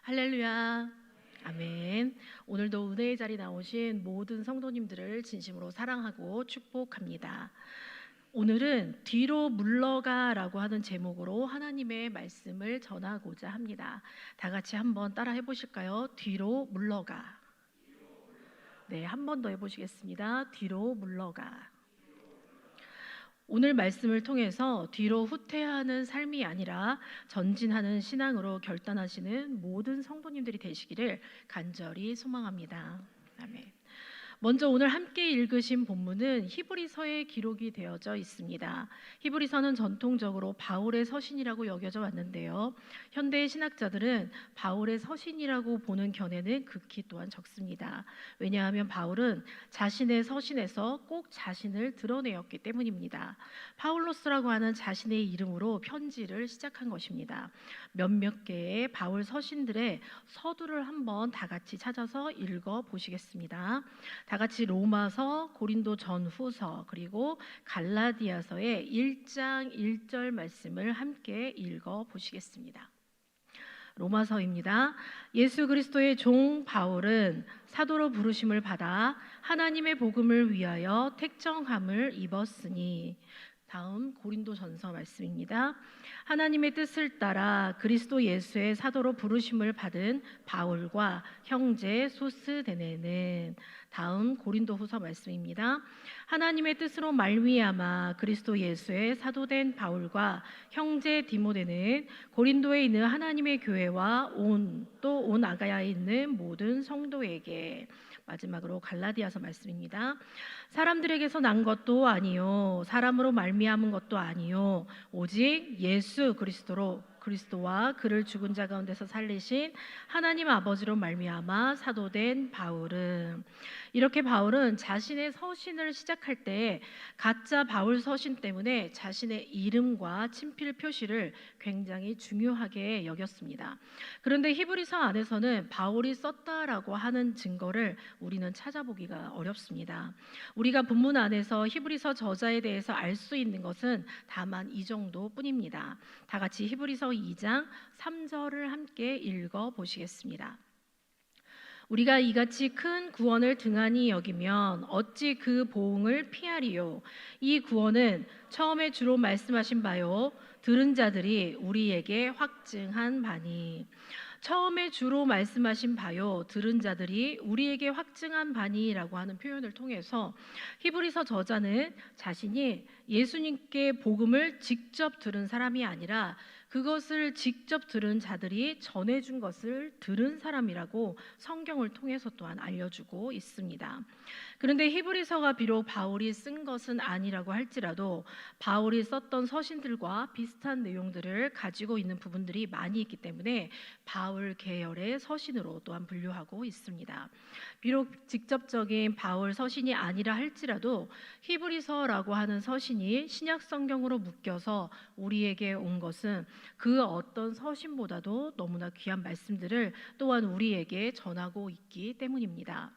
할렐루야. 아멘. 오늘도 은혜의 자리 나오신 모든 성도님들을 진심으로 사랑하고 축복합니다. 오늘은 뒤로 물러가라고 하는 제목으로 하나님의 말씀을 전하고자 합니다. 다 같이 한번 따라 해보실까요? 뒤로 물러가. 네, 한 번 더 해보시겠습니다. 뒤로 물러가. 오늘 말씀을 통해서 뒤로 후퇴하는 삶이 아니라 전진하는 신앙으로 결단하시는 모든 성도님들이 되시기를 간절히 소망합니다. 아멘. 먼저 오늘 함께 읽으신 본문은 히브리서에 기록이 되어져 있습니다. 히브리서는 전통적으로 바울의 서신이라고 여겨져 왔는데요. 현대의 신학자들은 바울의 서신이라고 보는 견해는 극히 또한 적습니다. 왜냐하면 바울은 자신의 서신에서 꼭 자신을 드러내었기 때문입니다. 파울로스라고 하는 자신의 이름으로 편지를 시작한 것입니다. 몇몇 개의 바울 서신들의 서두를 한번 다 같이 찾아서 읽어 보시겠습니다. 다 같이 로마서, 고린도 전후서, 그리고 갈라디아서의 1장 1절 말씀을 함께 읽어 보시겠습니다. 로마서입니다. 예수 그리스도의 종 바울은 사도로 부르심을 받아 하나님의 복음을 위하여 택정함을 입었으니, 다음 고린도전서 말씀입니다. 하나님의 뜻을 따라 그리스도 예수의 사도로 부르심을 받은 바울과 형제 소스데네는, 다음 고린도후서 말씀입니다. 하나님의 뜻으로 말미암아 그리스도 예수의 사도된 바울과 형제 디모데는 고린도에 있는 하나님의 교회와 온 아가야에 있는 모든 성도에게, 마지막으로 갈라디아서 말씀입니다. 사람들에게서 난 것도 아니요 사람으로 말미암은 것도 아니요 오직 예수 그리스도와 그를 죽은 자 가운데서 살리신 하나님 아버지로 말미암아 사도된 바울은, 이렇게 바울은 자신의 서신을 시작할 때 가짜 바울 서신 때문에 자신의 이름과 친필 표시를 굉장히 중요하게 여겼습니다. 그런데 히브리서 안에서는 바울이 썼다라고 하는 증거를 우리는 찾아보기가 어렵습니다. 우리가 본문 안에서 히브리서 저자에 대해서 알 수 있는 것은 다만 이 정도뿐입니다. 다 같이 히브리서 2장 3절을 함께 읽어 보시겠습니다. 우리가 이같이 큰 구원을 등한히 여기면 어찌 그 보응을 피하리요. 이 구원은 처음에 주로 말씀하신 바요 들은 자들이 우리에게 확증한 바니. 처음에 주로 말씀하신 바요 들은 자들이 우리에게 확증한 바니라고 하는 표현을 통해서 히브리서 저자는 자신이 예수님께 복음을 직접 들은 사람이 아니라 그것을 직접 들은 자들이 전해준 것을 들은 사람이라고 성경을 통해서 또한 알려주고 있습니다. 그런데 히브리서가 비록 바울이 쓴 것은 아니라고 할지라도 바울이 썼던 서신들과 비슷한 내용들을 가지고 있는 부분들이 많이 있기 때문에 바울 계열의 서신으로 또한 분류하고 있습니다. 비록 직접적인 바울 서신이 아니라 할지라도 히브리서라고 하는 서신이 신약 성경으로 묶여서 우리에게 온 것은 그 어떤 서신보다도 너무나 귀한 말씀들을 또한 우리에게 전하고 있기 때문입니다.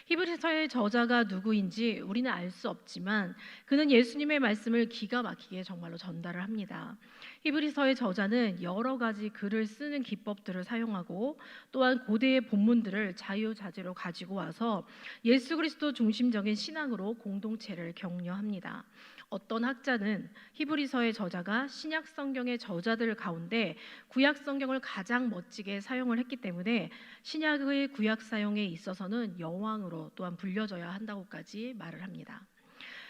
히브리서의 저자가 누구인지 우리는 알 수 없지만 그는 예수님의 말씀을 기가 막히게 정말로 전달을 합니다. 히브리서의 저자는 여러 가지 글을 쓰는 기법들을 사용하고 또한 고대의 본문들을 자유자재로 가지고 와서 예수 그리스도 중심적인 신앙으로 공동체를 격려합니다. 어떤 학자는 히브리서의 저자가 신약 성경의 저자들 가운데 구약 성경을 가장 멋지게 사용을 했기 때문에 신약의 구약 사용에 있어서는 여왕으로 또한 불려져야 한다고까지 말을 합니다.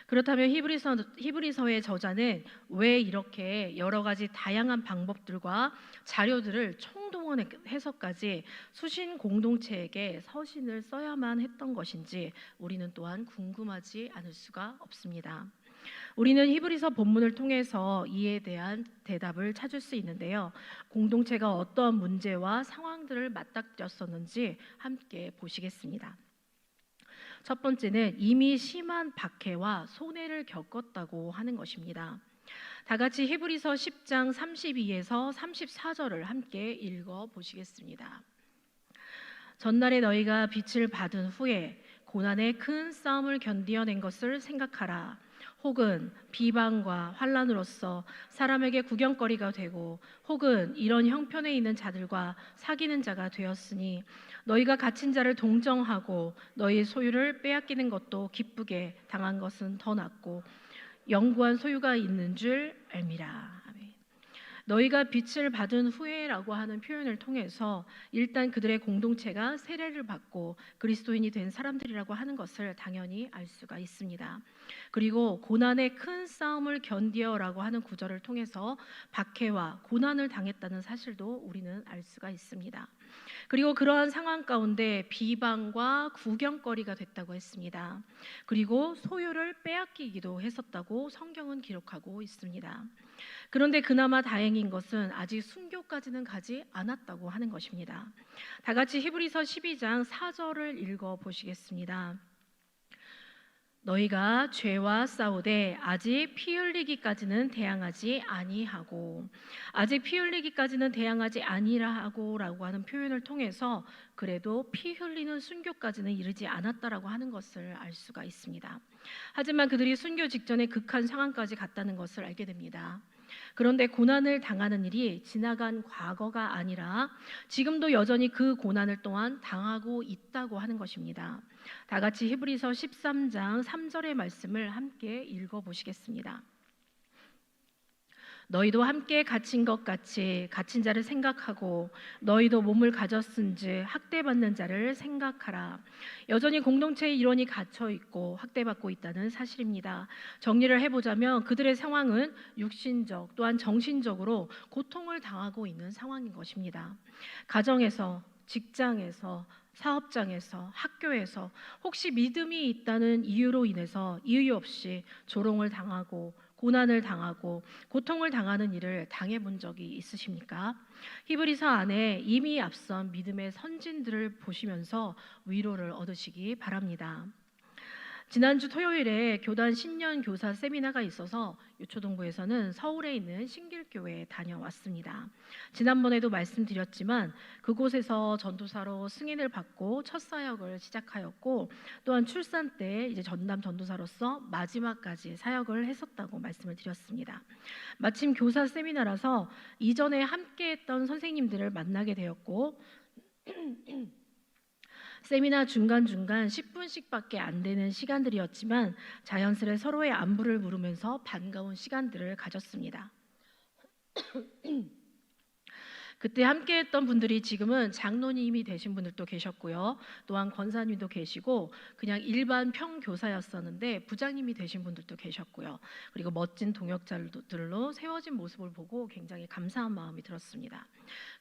그렇다면 히브리서의 저자는 왜 이렇게 여러 가지 다양한 방법들과 자료들을 총동원해서까지 수신 공동체에게 서신을 써야만 했던 것인지 우리는 또한 궁금하지 않을 수가 없습니다. 우리는 히브리서 본문을 통해서 이에 대한 대답을 찾을 수 있는데요. 공동체가 어떠한 문제와 상황들을 맞닥뜨렸었는지 함께 보시겠습니다. 첫 번째는 이미 심한 박해와 손해를 겪었다고 하는 것입니다. 다 같이 히브리서 10장 32에서 34절을 함께 읽어 보시겠습니다. 전날에 너희가 빛을 받은 후에 고난의 큰 싸움을 견디어낸 것을 생각하라. 혹은 비방과 환난으로서 사람에게 구경거리가 되고 혹은 이런 형편에 있는 자들과 사귀는 자가 되었으니 너희가 갇힌 자를 동정하고 너희의 소유를 빼앗기는 것도 기쁘게 당한 것은 더 낫고 영구한 소유가 있는 줄 알미라. 아멘. 너희가 빛을 받은 후에라고 하는 표현을 통해서 일단 그들의 공동체가 세례를 받고 그리스도인이 된 사람들이라고 하는 것을 당연히 알 수가 있습니다. 그리고 고난의 큰 싸움을 견디어라고 하는 구절을 통해서 박해와 고난을 당했다는 사실도 우리는 알 수가 있습니다. 그리고 그러한 상황 가운데 비방과 구경거리가 됐다고 했습니다. 그리고 소유를 빼앗기기도 했었다고 성경은 기록하고 있습니다. 그런데 그나마 다행인 것은 아직 순교까지는 가지 않았다고 하는 것입니다. 다 같이 히브리서 12장 4절을 읽어 보시겠습니다. 너희가 죄와 싸우되 아직 피 흘리기까지는 대항하지 아니하고, 아직 피 흘리기까지는 대항하지 아니하고라고 하는 표현을 통해서 그래도 피 흘리는 순교까지는 이르지 않았다라고 하는 것을 알 수가 있습니다. 하지만 그들이 순교 직전에 극한 상황까지 갔다는 것을 알게 됩니다. 그런데 고난을 당하는 일이 지나간 과거가 아니라 지금도 여전히 그 고난을 또한 당하고 있다고 하는 것입니다. 다 같이 히브리서 13장 3절의 말씀을 함께 읽어보시겠습니다. 너희도 함께 갇힌 것 같이 갇힌 자를 생각하고 너희도 몸을 가졌은즉 학대받는 자를 생각하라. 여전히 공동체의 일원이 갇혀 있고 학대받고 있다는 사실입니다. 정리를 해보자면 그들의 상황은 육신적 또한 정신적으로 고통을 당하고 있는 상황인 것입니다. 가정에서, 직장에서, 사업장에서, 학교에서 혹시 믿음이 있다는 이유로 인해서 이유 없이 조롱을 당하고 고난을 당하고 고통을 당하는 일을 당해본 적이 있으십니까? 히브리서 안에 이미 앞선 믿음의 선진들을 보시면서 위로를 얻으시기 바랍니다. 지난주 토요일에 교단 신년 교사 세미나가 있어서 유초동부에서는 서울에 있는 신길교회에 다녀왔습니다. 지난번에도 말씀드렸지만 그곳에서 전도사로 승인을 받고 첫 사역을 시작하였고 또한 출산 때 이제 전담 전도사로서 마지막까지 사역을 했었다고 말씀을 드렸습니다. 마침 교사 세미나라서 이전에 함께했던 선생님들을 만나게 되었고 세미나 중간중간 10분씩밖에 안 되는 시간들이었지만 자연스레 서로의 안부를 물으면서 반가운 시간들을 가졌습니다. 그때 함께했던 분들이 지금은 장로님이 되신 분들도 계셨고요. 또한 권사님도 계시고 그냥 일반 평교사였었는데 부장님이 되신 분들도 계셨고요. 그리고 멋진 동역자들로 세워진 모습을 보고 굉장히 감사한 마음이 들었습니다.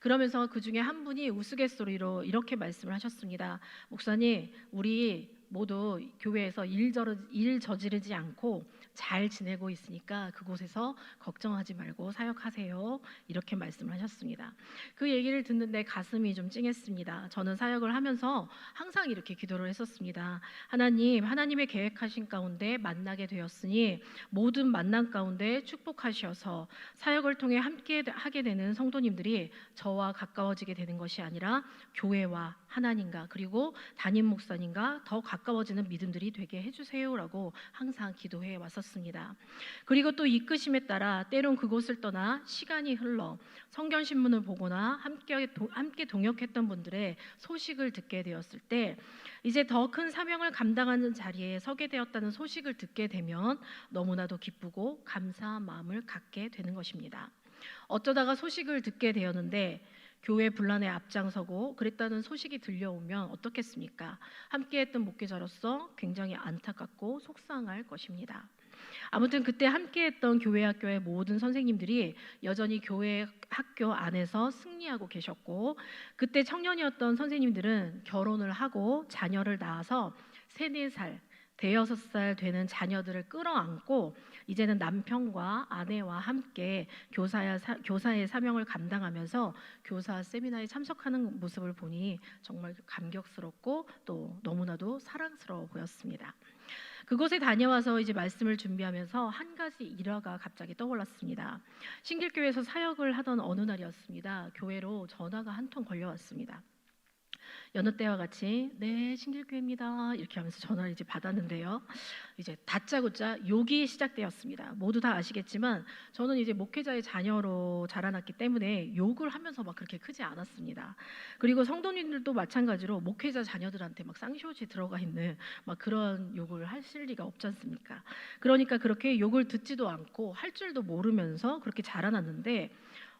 그러면서 그 중에 한 분이 우스갯소리로 이렇게 말씀을 하셨습니다. 목사님, 우리 모두 교회에서 일 저지르지 않고 잘 지내고 있으니까 그곳에서 걱정하지 말고 사역하세요. 이렇게 말씀을 하셨습니다. 그 얘기를 듣는데 가슴이 좀 찡했습니다. 저는 사역을 하면서 항상 이렇게 기도를 했었습니다. 하나님, 하나님의 계획하신 가운데 만나게 되었으니 모든 만남 가운데 축복하셔서 사역을 통해 함께 하게 되는 성도님들이 저와 가까워지게 되는 것이 아니라 교회와 하나님과 그리고 담임 목사님과 더 가까워지는 믿음들이 되게 해주세요라고 항상 기도해 왔었습니다. 그리고 또 이끄심에 따라 때론 그곳을 떠나 시간이 흘러 성경 신문을 보거나 함께 동역했던 분들의 소식을 듣게 되었을 때 이제 더 큰 사명을 감당하는 자리에 서게 되었다는 소식을 듣게 되면 너무나도 기쁘고 감사한 마음을 갖게 되는 것입니다. 어쩌다가 소식을 듣게 되었는데 교회 분란에 앞장서고 그랬다는 소식이 들려오면 어떻겠습니까? 함께했던 목회자로서 굉장히 안타깝고 속상할 것입니다. 아무튼 그때 함께했던 교회 학교의 모든 선생님들이 여전히 교회 학교 안에서 승리하고 계셨고 그때 청년이었던 선생님들은 결혼을 하고 자녀를 낳아서 3, 4살 대여섯 살 되는 자녀들을 끌어안고 이제는 남편과 아내와 함께 교사의 사명을 감당하면서 교사 세미나에 참석하는 모습을 보니 정말 감격스럽고 또 너무나도 사랑스러워 보였습니다. 그곳에 다녀와서 이제 말씀을 준비하면서 한 가지 일화가 갑자기 떠올랐습니다. 신길교회에서 사역을 하던 어느 날이었습니다. 교회로 전화가 한 통 걸려왔습니다. 여느 때와 같이 네 신길교회입니다 이렇게 하면서 전화를 이제 받았는데요. 이제 다짜고짜 욕이 시작되었습니다. 모두 다 아시겠지만 저는 이제 목회자의 자녀로 자라났기 때문에 욕을 하면서 막 그렇게 크지 않았습니다. 그리고 성도님들도 마찬가지로 목회자 자녀들한테 막 쌍시옷이 들어가 있는 막 그런 욕을 하실 리가 없지 않습니까? 그러니까 그렇게 욕을 듣지도 않고 할 줄도 모르면서 그렇게 자라났는데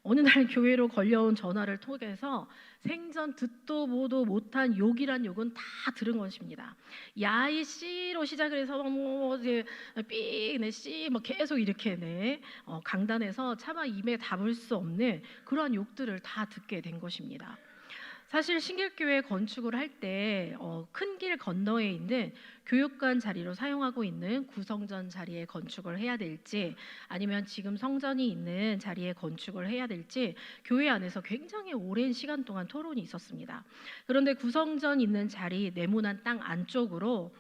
어느 날 교회로 걸려온 전화를 통해서 생전 듣도 보도 못한 욕이란 욕은 다 들은 것입니다. 야이 씨로 시작을 해서 뭐 이제 삐네 씨뭐 계속 이렇게 강단에서 차마 입에 담을 수 없는 그러한 욕들을 다 듣게 된 것입니다. 사실 신길교회 건축을 할 때 큰 길 건너에 있는 교육관 자리로 사용하고 있는 구성전 자리에 건축을 해야 될지 아니면 지금 성전이 있는 자리에 건축을 해야 될지 교회 안에서 굉장히 오랜 시간 동안 토론이 있었습니다. 그런데 구성전 있는 자리 네모난 땅 안쪽으로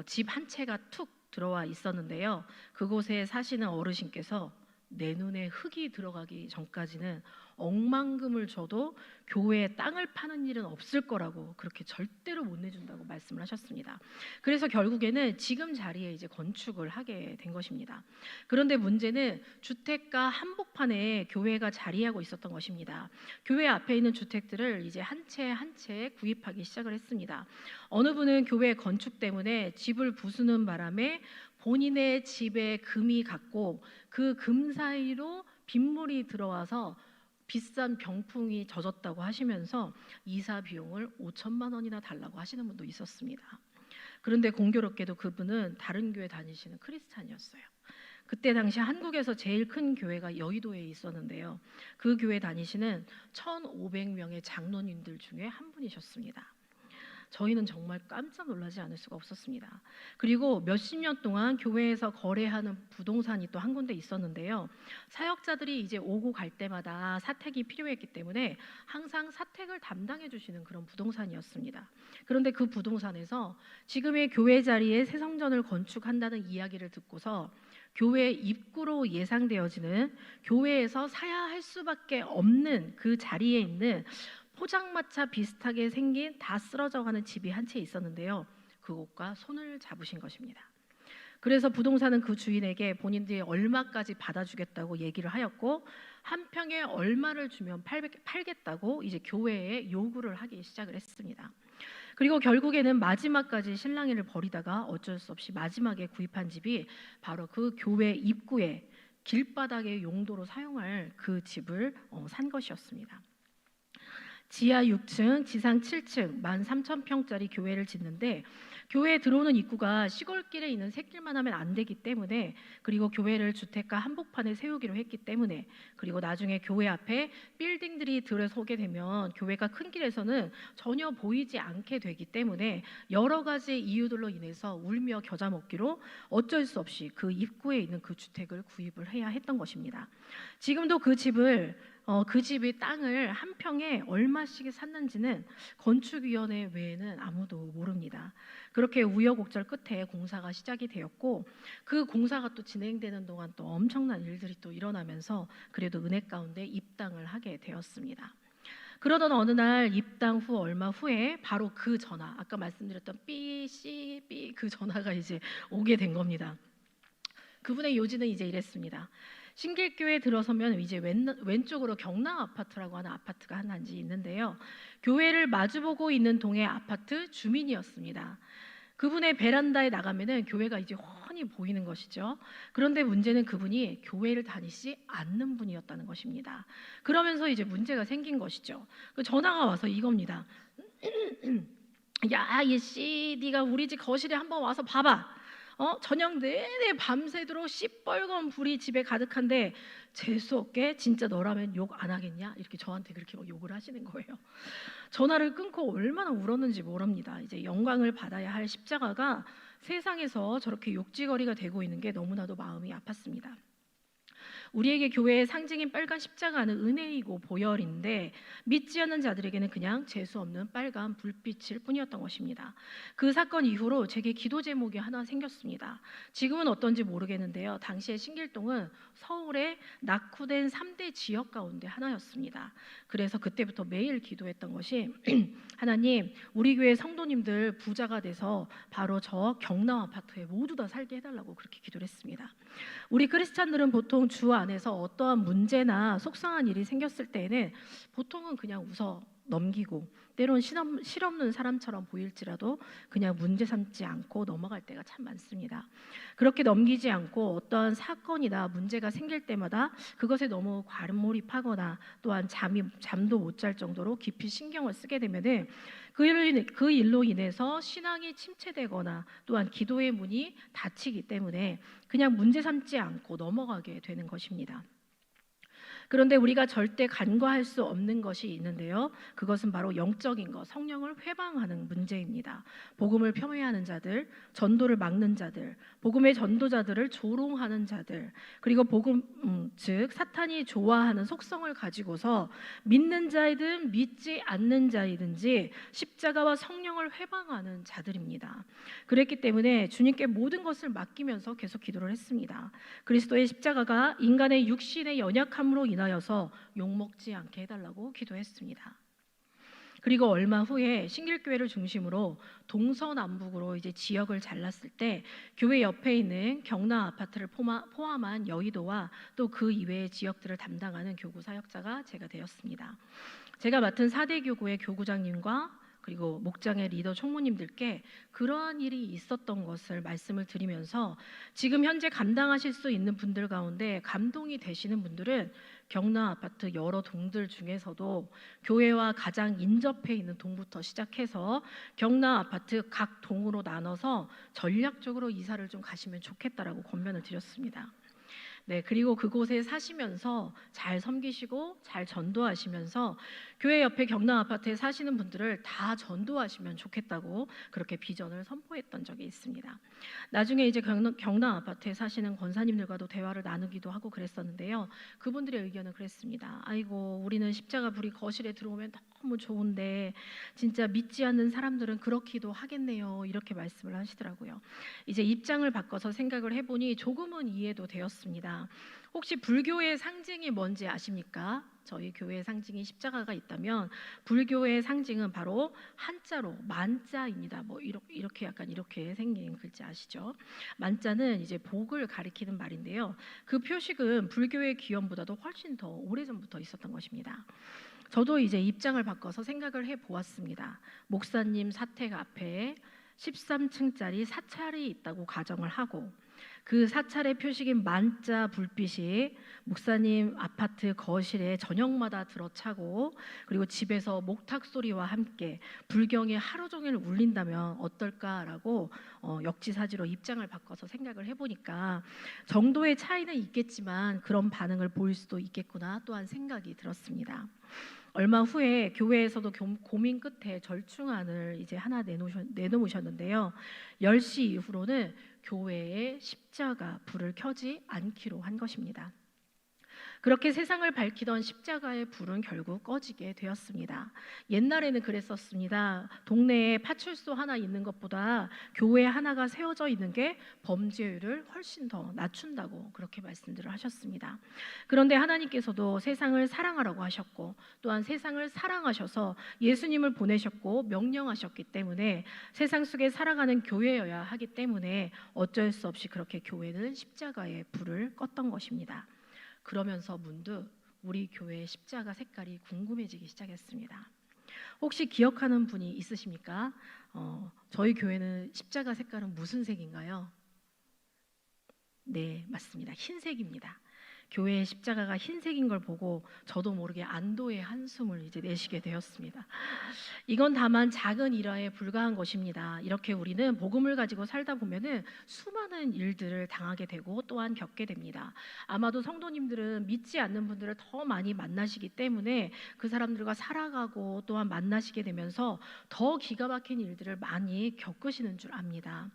집 한 채가 툭 들어와 있었는데요. 그곳에 사시는 어르신께서 내 눈에 흙이 들어가기 전까지는 억만금을 줘도 교회에 땅을 파는 일은 없을 거라고 그렇게 절대로 못 내준다고 말씀을 하셨습니다. 그래서 결국에는 지금 자리에 이제 건축을 하게 된 것입니다. 그런데 문제는 주택가 한복판에 교회가 자리하고 있었던 것입니다. 교회 앞에 있는 주택들을 이제 한 채 한 채 구입하기 시작을 했습니다. 어느 분은 교회 건축 때문에 집을 부수는 바람에 본인의 집에 금이 갔고 그 금 사이로 빗물이 들어와서 비싼 병풍이 젖었다고 하시면서 이사 비용을 5천만 원이나 달라고 하시는 분도 있었습니다. 그런데 공교롭게도 그분은 다른 교회 다니시는 크리스찬이었어요. 그때 당시 한국에서 제일 큰 교회가 여의도에 있었는데요. 그 교회 다니시는 1,500명의 장로님들 중에 한 분이셨습니다. 저희는 정말 깜짝 놀라지 않을 수가 없었습니다. 그리고 몇십 년 동안 교회에서 거래하는 부동산이 또 한 군데 있었는데요. 사역자들이 이제 오고 갈 때마다 사택이 필요했기 때문에 항상 사택을 담당해 주시는 그런 부동산이었습니다. 그런데 그 부동산에서 지금의 교회 자리에 새 성전을 건축한다는 이야기를 듣고서 교회 입구로 예상되어지는 교회에서 사야 할 수밖에 없는 그 자리에 있는 포장마차 비슷하게 생긴 다 쓰러져가는 집이 한 채 있었는데요. 그곳과 손을 잡으신 것입니다. 그래서 부동산은 그 주인에게 본인들이 얼마까지 받아주겠다고 얘기를 하였고 한 평에 얼마를 주면 팔겠다고 이제 교회에 요구를 하기 시작을 했습니다. 그리고 결국에는 마지막까지 실랑이를 벌이다가 어쩔 수 없이 마지막에 구입한 집이 바로 그 교회 입구에 길바닥의 용도로 사용할 그 집을 산 것이었습니다. 지하 6층, 지상 7층, 13,000평짜리 교회를 짓는데 교회에 들어오는 입구가 시골길에 있는 샛길만 하면 안 되기 때문에 그리고 교회를 주택가 한복판에 세우기로 했기 때문에 그리고 나중에 교회 앞에 빌딩들이 들어서게 되면 교회가 큰 길에서는 전혀 보이지 않게 되기 때문에 여러 가지 이유들로 인해서 울며 겨자 먹기로 어쩔 수 없이 그 입구에 있는 그 주택을 구입을 해야 했던 것입니다. 지금도 그 집이 땅을 한 평에 얼마씩 샀는지는 건축위원회 외에는 아무도 모릅니다. 그렇게 우여곡절 끝에 공사가 시작이 되었고 그 공사가 또 진행되는 동안 또 엄청난 일들이 또 일어나면서 그래도 은혜 가운데 입당을 하게 되었습니다. 그러던 어느 날 입당 후 얼마 후에 바로 그 전화, 아까 말씀드렸던 삐 그 전화가 이제 오게 된 겁니다. 그분의 요지는 이제 이랬습니다. 신길교회에 들어서면 이제 왼쪽으로 경남 아파트라고 하는 아파트가 한 단지 있는데요. 교회를 마주보고 있는 동의 아파트 주민이었습니다. 그분의 베란다에 나가면은 교회가 이제 훤히 보이는 것이죠. 그런데 문제는 그분이 교회를 다니지 않는 분이었다는 것입니다. 그러면서 이제 문제가 생긴 것이죠. 그 전화가 와서 이겁니다. 야, 얘씨, 네가 우리 집 거실에 한번 와서 봐봐. 저녁 내내 밤새도록 시뻘건 불이 집에 가득한데 재수없게 진짜 너라면 욕 안 하겠냐? 이렇게 저한테 그렇게 욕을 하시는 거예요. 전화를 끊고 얼마나 울었는지 모릅니다. 이제 영광을 받아야 할 십자가가 세상에서 저렇게 욕지거리가 되고 있는 게 너무나도 마음이 아팠습니다. 우리에게 교회의 상징인 빨간 십자가는 은혜이고 보혈인데 믿지 않는 자들에게는 그냥 재수 없는 빨간 불빛일 뿐이었던 것입니다. 그 사건 이후로 제게 기도 제목이 하나 생겼습니다. 지금은 어떤지 모르겠는데요. 당시에 신길동은 서울의 낙후된 3대 지역 가운데 하나였습니다. 그래서 그때부터 매일 기도했던 것이 하나님, 우리 교회 성도님들 부자가 돼서 바로 저 경남 아파트에 모두 다 살게 해달라고 그렇게 기도를 했습니다. 우리 크리스찬들은 보통 주 안에서 어떠한 문제나 속상한 일이 생겼을 때에는 보통은 그냥 웃어 넘기고 때론 실없는 사람처럼 보일지라도 그냥 문제 삼지 않고 넘어갈 때가 참 많습니다. 그렇게 넘기지 않고 어떠한 사건이나 문제가 생길 때마다 그것에 너무 과몰입하거나 또한 잠도 못 잘 정도로 깊이 신경을 쓰게 되면은 그 일로 인해서 신앙이 침체되거나 또한 기도의 문이 닫히기 때문에 그냥 문제 삼지 않고 넘어가게 되는 것입니다. 그런데 우리가 절대 간과할 수 없는 것이 있는데요. 그것은 바로 영적인 것, 성령을 회방하는 문제입니다. 복음을 폄훼하는 자들, 전도를 막는 자들, 복음의 전도자들을 조롱하는 자들, 그리고 복음 즉 사탄이 좋아하는 속성을 가지고서 믿는 자이든 믿지 않는 자이든지 십자가와 성령을 회방하는 자들입니다. 그랬기 때문에 주님께 모든 것을 맡기면서 계속 기도를 했습니다. 그리스도의 십자가가 인간의 육신의 연약함으로 인하여서 욕먹지 않게 해달라고 기도했습니다. 그리고 얼마 후에 신길교회를 중심으로 동서남북으로 이제 지역을 잘랐을 때 교회 옆에 있는 경남 아파트를 포함한 여의도와 또 그 이외의 지역들을 담당하는 교구 사역자가 제가 되었습니다. 제가 맡은 4대 교구의 교구장님과 그리고 목장의 리더 총무님들께 그러한 일이 있었던 것을 말씀을 드리면서 지금 현재 감당하실 수 있는 분들 가운데 감동이 되시는 분들은 경남 아파트 여러 동들 중에서도 교회와 가장 인접해 있는 동부터 시작해서 경남 아파트 각 동으로 나눠서 전략적으로 이사를 좀 가시면 좋겠다라고 권면을 드렸습니다. 네, 그리고 그곳에 사시면서 잘 섬기시고 잘 전도하시면서 교회 옆에 경남 아파트에 사시는 분들을 다 전도하시면 좋겠다고 그렇게 비전을 선포했던 적이 있습니다. 나중에 이제 경남 아파트에 사시는 권사님들과도 대화를 나누기도 하고 그랬었는데요. 그분들의 의견은 그랬습니다. 아이고, 우리는 십자가 불이 거실에 들어오면 너무 좋은데 진짜 믿지 않는 사람들은 그렇기도 하겠네요. 이렇게 말씀을 하시더라고요. 이제 입장을 바꿔서 생각을 해보니 조금은 이해도 되었습니다. 혹시 불교의 상징이 뭔지 아십니까? 저희 교회의 상징이 십자가가 있다면 불교의 상징은 바로 한자로 만자입니다. 뭐 이렇게 약간 이렇게 생긴 글자 아시죠? 만자는 이제 복을 가리키는 말인데요. 그 표식은 불교의 기원보다도 훨씬 더 오래전부터 있었던 것입니다. 저도 이제 입장을 바꿔서 생각을 해보았습니다. 목사님 사택 앞에 13층짜리 사찰이 있다고 가정을 하고 그 사찰의 표식인 만자 불빛이 목사님 아파트 거실에 저녁마다 들어차고 그리고 집에서 목탁 소리와 함께 불경이 하루 종일 울린다면 어떨까라고 역지사지로 입장을 바꿔서 생각을 해보니까 정도의 차이는 있겠지만 그런 반응을 보일 수도 있겠구나 또한 생각이 들었습니다. 얼마 후에 교회에서도 고민 끝에 절충안을 이제 하나 내놓으셨는데요. 10시 이후로는 교회에 십자가 불을 켜지 않기로 한 것입니다. 그렇게 세상을 밝히던 십자가의 불은 결국 꺼지게 되었습니다. 옛날에는 그랬었습니다. 동네에 파출소 하나 있는 것보다 교회 하나가 세워져 있는 게 범죄율을 훨씬 더 낮춘다고 그렇게 말씀들을 하셨습니다. 그런데 하나님께서도 세상을 사랑하라고 하셨고 또한 세상을 사랑하셔서 예수님을 보내셨고 명령하셨기 때문에 세상 속에 살아가는 교회여야 하기 때문에 어쩔 수 없이 그렇게 교회는 십자가의 불을 껐던 것입니다. 그러면서 문득 우리 교회의 십자가 색깔이 궁금해지기 시작했습니다. 혹시 기억하는 분이 있으십니까? 저희 교회는 십자가 색깔은 무슨 색인가요? 네, 맞습니다. 흰색입니다. 교회의 십자가가 흰색인 걸 보고 저도 모르게 안도의 한숨을 이제 내쉬게 되었습니다. 이건 다만 작은 일화에 불과한 것입니다. 이렇게 우리는 복음을 가지고 살다 보면은 수많은 일들을 당하게 되고 또한 겪게 됩니다. 아마도 성도님들은 믿지 않는 분들을 더 많이 만나시기 때문에 그 사람들과 살아가고 또한 만나시게 되면서 더 기가 막힌 일들을 많이 겪으시는 줄 압니다.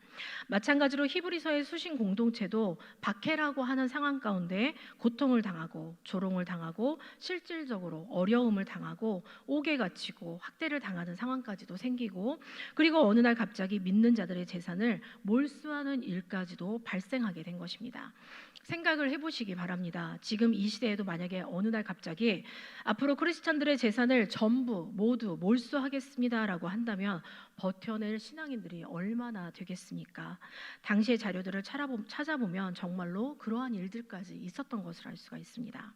마찬가지로 히브리서의 수신 공동체도 박해라고 하는 상황 가운데 고통을 당하고 조롱을 당하고 실질적으로 어려움을 당하고 옥에 갇히고 학대를 당하는 상황까지도 생기고, 그리고 어느 날 갑자기 믿는 자들의 재산을 몰수하는 일까지도 발생하게 된 것입니다. 생각을 해보시기 바랍니다. 지금 이 시대에도 만약에 어느 날 갑자기 앞으로 크리스찬들의 재산을 전부 모두 몰수하겠습니다라고 한다면 버텨낼 신앙인들이 얼마나 되겠습니까? 당시의 자료들을 찾아보면 정말로 그러한 일들까지 있었던 것을 알 수가 있습니다.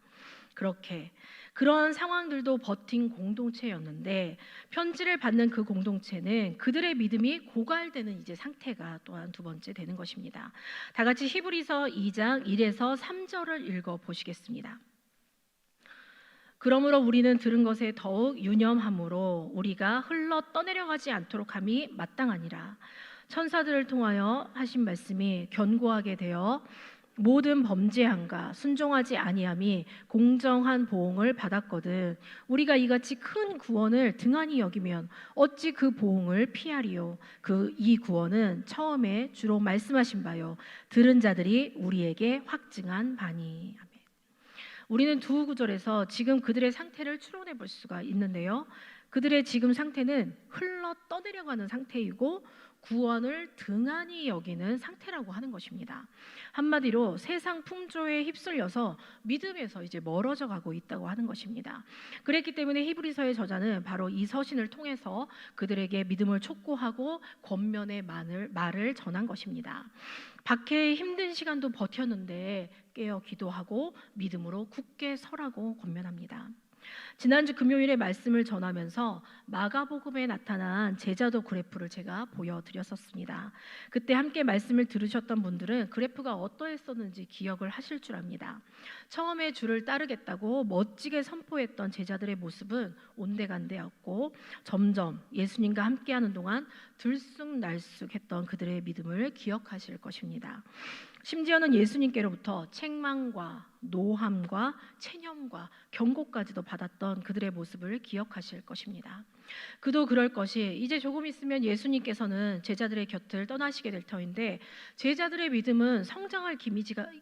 그렇게 그러한 상황들도 버틴 공동체였는데, 편지를 받는 그 공동체는 그들의 믿음이 고갈되는 이제 상태가 또한 두 번째 되는 것입니다. 다 같이 히브리서 2장 1에서 3절을 읽어 보시겠습니다. 그러므로 우리는 들은 것에 더욱 유념함으로 우리가 흘러 떠내려가지 않도록 함이 마땅하니라. 천사들을 통하여 하신 말씀이 견고하게 되어 모든 범죄함과 순종하지 아니함이 공정한 보응을 받았거든 우리가 이같이 큰 구원을 등한히 여기면 어찌 그 보응을 피하리요. 이 구원은 처음에 주로 말씀하신 바요 들은 자들이 우리에게 확증한 바니. 아멘. 우리는 두 구절에서 지금 그들의 상태를 추론해 볼 수가 있는데요, 그들의 지금 상태는 흘러 떠내려가는 상태이고 구원을 등한히 여기는 상태라고 하는 것입니다. 한마디로 세상 풍조에 휩쓸려서 믿음에서 이제 멀어져 가고 있다고 하는 것입니다. 그랬기 때문에 히브리서의 저자는 바로 이 서신을 통해서 그들에게 믿음을 촉구하고 권면의 말을 전한 것입니다. 박해의 힘든 시간도 버텼는데 깨어 기도하고 믿음으로 굳게 서라고 권면합니다. 지난주 금요일에 말씀을 전하면서 마가복음에 나타난 제자도 그래프를 제가 보여드렸었습니다. 그때 함께 말씀을 들으셨던 분들은 그래프가 어떠했었는지 기억을 하실 줄 압니다. 처음에 주를 따르겠다고 멋지게 선포했던 제자들의 모습은 온데간데였고, 점점 예수님과 함께하는 동안 들쑥날쑥했던 그들의 믿음을 기억하실 것입니다. 심지어는 예수님께로부터 책망과 노함과 체념과 경고까지도 받았던 그들의 모습을 기억하실 것입니다. 그도 그럴 것이 이제 조금 있으면 예수님께서는 제자들의 곁을 떠나시게 될 터인데, 제자들의 믿음은 성장할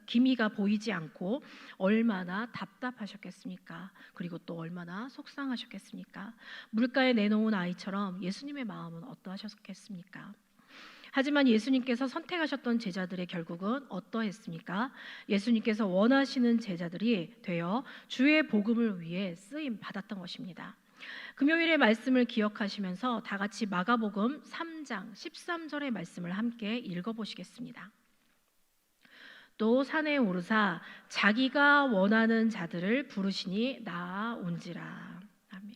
기미가 보이지 않고 얼마나 답답하셨겠습니까? 그리고 또 얼마나 속상하셨겠습니까? 물가에 내놓은 아이처럼 예수님의 마음은 어떠하셨겠습니까? 하지만 예수님께서 선택하셨던 제자들의 결국은 어떠했습니까? 예수님께서 원하시는 제자들이 되어 주의 복음을 위해 쓰임 받았던 것입니다. 금요일의 말씀을 기억하시면서 다 같이 마가복음 3장 13절의 말씀을 함께 읽어보시겠습니다. 또 산에 오르사 자기가 원하는 자들을 부르시니 나아온지라. 아멘.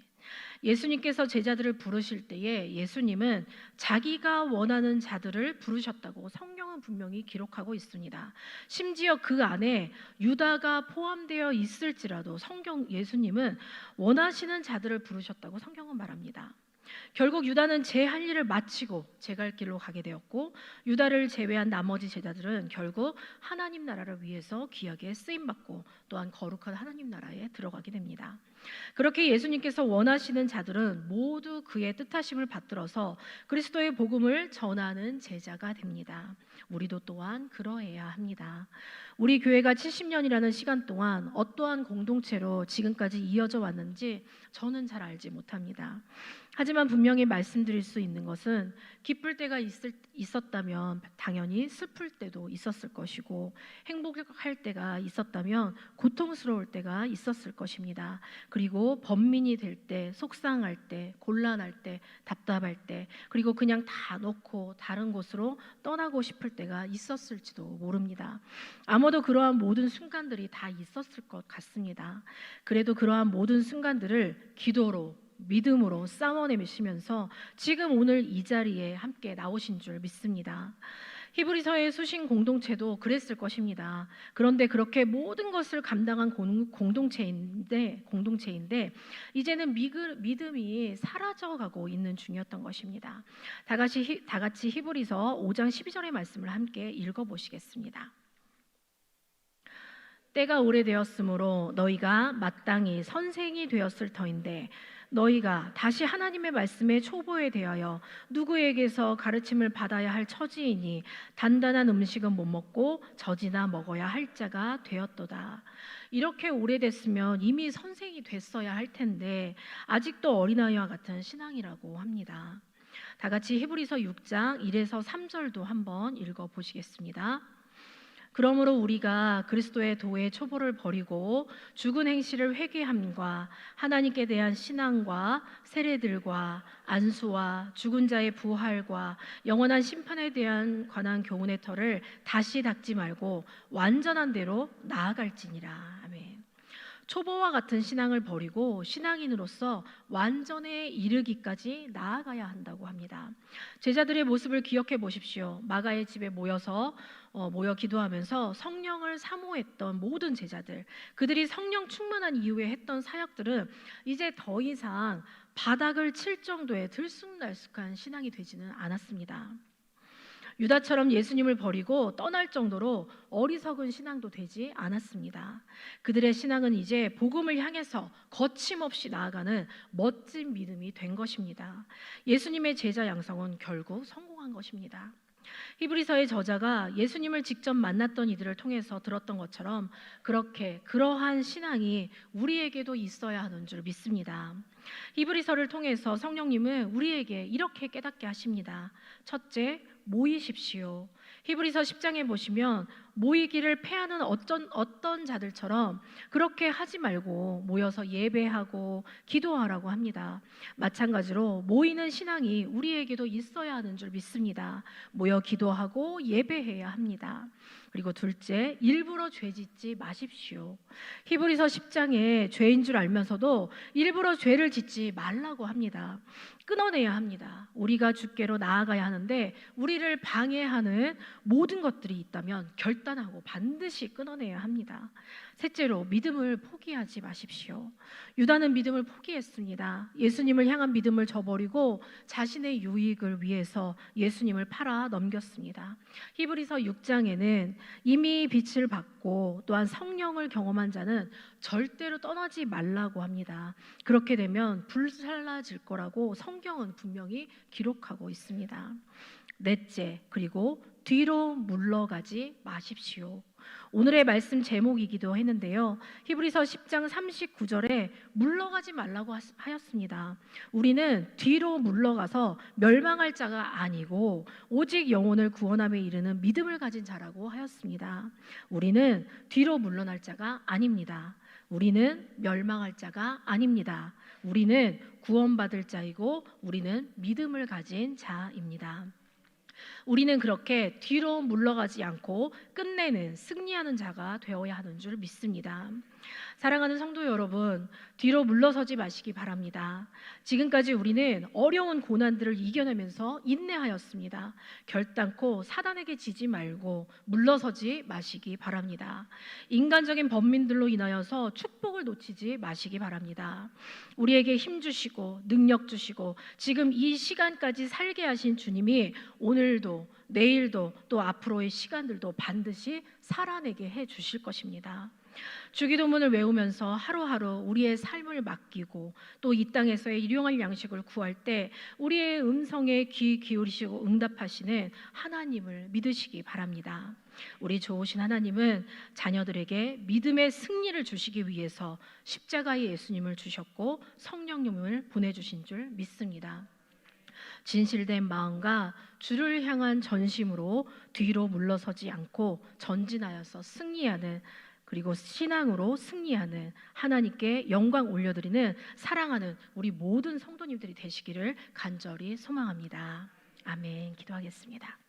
예수님께서 제자들을 부르실 때에 예수님은 자기가 원하는 자들을 부르셨다고 성경은 분명히 기록하고 있습니다. 심지어 그 안에 유다가 포함되어 있을지라도 예수님은 원하시는 자들을 부르셨다고 성경은 말합니다. 결국 유다는 제 할 일을 마치고 제 갈 길로 가게 되었고, 유다를 제외한 나머지 제자들은 결국 하나님 나라를 위해서 귀하게 쓰임받고 또한 거룩한 하나님 나라에 들어가게 됩니다. 그렇게 예수님께서 원하시는 자들은 모두 그의 뜻하심을 받들어서 그리스도의 복음을 전하는 제자가 됩니다. 우리도 또한 그러해야 합니다. 우리 교회가 70년이라는 시간 동안 어떠한 공동체로 지금까지 이어져 왔는지 저는 잘 알지 못합니다. 하지만 분명히 말씀드릴 수 있는 것은 기쁠 때가 있었다면 당연히 슬플 때도 있었을 것이고, 행복할 때가 있었다면 고통스러울 때가 있었을 것입니다. 그리고 번민이 될 때, 속상할 때, 곤란할 때, 답답할 때, 그리고 그냥 다 놓고 다른 곳으로 떠나고 싶을 때가 있었을지도 모릅니다. 아마도 그러한 모든 순간들이 다 있었을 것 같습니다. 그래도 그러한 모든 순간들을 기도로 믿음으로 싸워내시면서 지금 오늘 이 자리에 함께 나오신 줄 믿습니다. 히브리서의 수신 공동체도 그랬을 것입니다. 그런데 그렇게 모든 것을 감당한 공동체인데 이제는 믿음이 사라져가고 있는 중이었던 것입니다. 다 같이 히브리서 5장 12절의 말씀을 함께 읽어보시겠습니다. 때가 오래되었으므로 너희가 마땅히 선생이 되었을 터인데 너희가 다시 하나님의 말씀에 초보에 대하여 누구에게서 가르침을 받아야 할 처지이니 단단한 음식은 못 먹고 젖이나 먹어야 할 자가 되었도다. 이렇게 오래됐으면 이미 선생이 됐어야 할 텐데 아직도 어린아이와 같은 신앙이라고 합니다. 다 같이 히브리서 6장 1에서 3절도 한번 읽어 보시겠습니다. 그러므로 우리가 그리스도의 도의 초보를 버리고 죽은 행실을 회개함과 하나님께 대한 신앙과 세례들과 안수와 죽은 자의 부활과 영원한 심판에 대한 관한 교훈의 터를 다시 닦지 말고 완전한 대로 나아갈지니라. 아멘. 초보와 같은 신앙을 버리고 신앙인으로서 완전에 이르기까지 나아가야 한다고 합니다. 제자들의 모습을 기억해 보십시오. 마가의 집에 모여 기도하면서 성령을 사모했던 모든 제자들, 그들이 성령 충만한 이후에 했던 사역들은 이제 더 이상 바닥을 칠 정도의 들쑥날쑥한 신앙이 되지는 않았습니다. 유다처럼 예수님을 버리고 떠날 정도로 어리석은 신앙도 되지 않았습니다. 그들의 신앙은 이제 복음을 향해서 거침없이 나아가는 멋진 믿음이 된 것입니다. 예수님의 제자 양성은 결국 성공한 것입니다. 히브리서의 저자가 예수님을 직접 만났던 이들을 통해서 들었던 것처럼 그러한 신앙이 우리에게도 있어야 하는 줄 믿습니다. 히브리서를 통해서 성령님은 우리에게 이렇게 깨닫게 하십니다. 첫째, 모이십시오. 히브리서 10장에 보시면 모이기를 패하는 어떤 자들처럼 그렇게 하지 말고 모여서 예배하고 기도하라고 합니다. 마찬가지로 모이는 신앙이 우리에게도 있어야 하는 줄 믿습니다. 모여 기도하고 예배해야 합니다. 그리고 둘째, 일부러 죄짓지 마십시오. 히브리서 10장에 죄인 줄 알면서도 일부러 죄를 짓지 말라고 합니다. 끊어내야 합니다. 우리가 주께로 나아가야 하는데 우리를 방해하는 모든 것들이 있다면 결단하고 반드시 끊어내야 합니다. 셋째로, 믿음을 포기하지 마십시오. 유다는 믿음을 포기했습니다. 예수님을 향한 믿음을 저버리고 자신의 유익을 위해서 예수님을 팔아 넘겼습니다. 히브리서 6장에는 이미 빛을 받고 또한 성령을 경험한 자는 절대로 떠나지 말라고 합니다. 그렇게 되면 불살라질 거라고 성경은 분명히 기록하고 있습니다. 넷째, 그리고 뒤로 물러가지 마십시오. 오늘의 말씀 제목이기도 했는데요. 히브리서 10장 39절에 물러가지 말라고 하였습니다. 우리는 뒤로 물러가서 멸망할 자가 아니고 오직 영혼을 구원함에 이르는 믿음을 가진 자라고 하였습니다. 우리는 뒤로 물러날 자가 아닙니다. 우리는 멸망할 자가 아닙니다. 우리는 구원받을 자이고 우리는 믿음을 가진 자입니다. 우리는 그렇게 뒤로 물러가지 않고 끝내는 승리하는 자가 되어야 하는 줄 믿습니다. 사랑하는 성도 여러분, 뒤로 물러서지 마시기 바랍니다. 지금까지 우리는 어려운 고난들을 이겨내면서 인내하였습니다. 결단코 사단에게 지지 말고 물러서지 마시기 바랍니다. 인간적인 번민들로 인하여서 축복을 놓치지 마시기 바랍니다. 우리에게 힘 주시고 능력 주시고 지금 이 시간까지 살게 하신 주님이 오늘도 내일도 또 앞으로의 시간들도 반드시 살아내게 해 주실 것입니다. 주기도문을 외우면서 하루하루 우리의 삶을 맡기고 또 이 땅에서의 일용할 양식을 구할 때 우리의 음성에 귀 기울이시고 응답하시는 하나님을 믿으시기 바랍니다. 우리 좋으신 하나님은 자녀들에게 믿음의 승리를 주시기 위해서 십자가의 예수님을 주셨고 성령님을 보내주신 줄 믿습니다. 진실된 마음과 주를 향한 전심으로 뒤로 물러서지 않고 전진하여서 승리하는, 그리고 신앙으로 승리하는, 하나님께 영광 올려드리는 사랑하는 우리 모든 성도님들이 되시기를 간절히 소망합니다. 아멘. 기도하겠습니다.